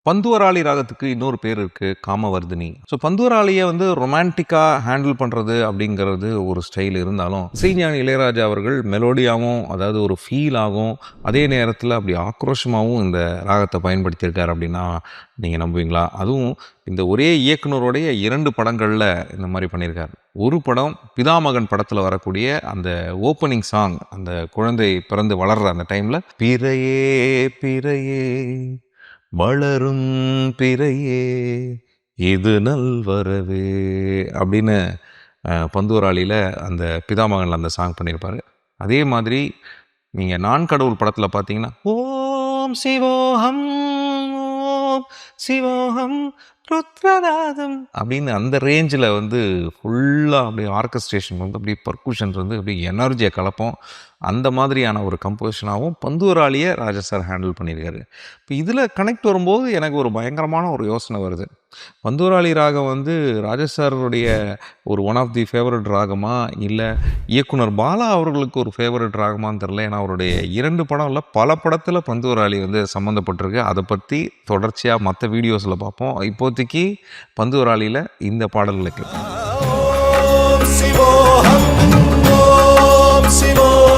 பந்துவராளி ராகத்துக்கு இன்னொரு பேர் இருக்கு, காமவர்தினி. ஸோ பந்துவராளியை ரொமான்டிக்காக ஹேண்டில் பண்ணுறது அப்படிங்கிறது ஒரு ஸ்டைல் இருந்தாலும், இசைஞானி இளையராஜா அவர்கள் மெலோடியாகவும், அதாவது ஒரு ஃபீலாகவும், அதே நேரத்தில் அப்படி ஆக்ரோஷமாகவும் இந்த ராகத்தை பயன்படுத்தியிருக்கார் அப்படின்னா நீங்கள் நம்புவீங்களா? அதுவும் இந்த ஒரே இயக்குனருடைய 2 படங்களில் இந்த மாதிரி பண்ணியிருக்காரு. ஒரு படம் பிதாமகன் படத்தில் வரக்கூடிய அந்த ஓப்பனிங் சாங், அந்த குழந்தை பிறந்து வளர்ற அந்த டைமில், பிறையே பிறையே வளரும் பிறையே இது நல்வரவே அப்படின்னு பந்துவராளியில் அந்த பிதாமகனில் அந்த சாங் பண்ணியிருப்பார். அதே மாதிரி நீங்கள் நான் கடவுள் படத்தில் பார்த்தீங்கன்னா, ஓம் சிவோகம் ஓம் சிவோகம் ருத்ரநாதம் அப்படின்னு அந்த ரேஞ்சில் ஃபுல்லாக அப்படியே ஆர்கஸ்ட்ரேஷன் அப்படியே பர்குஷன்ஸ் அப்படியே எனர்ஜியை கலப்போம். அந்த மாதிரியான ஒரு கம்போசிஷனாகவும் பந்துவராளியை ராஜா சார் ஹேண்டில் பண்ணியிருக்காரு. இப்போ இதில் கனெக்ட் வரும்போது எனக்கு ஒரு பயங்கரமான ஒரு யோசனை வருது. பந்துவராளி ராகம் ராஜா சாருடைய ஒரு ஒன் ஆஃப் தி ஃபேவரட் ராகமா, இல்லை இயக்குனர் பாலா அவர்களுக்கு ஒரு ஃபேவரட் ராகமான்னு தெரில. ஏன்னா அவருடைய 2 படம் இல்லை, பல படத்தில் பந்துவராளி சம்மந்தப்பட்டிருக்கு. அதை பற்றி தொடர்ச்சியாக மற்ற வீடியோஸில் பார்ப்போம். இப்போதைக்கு பந்துவராளியில் இந்த பாடல்களை கேட்போம்.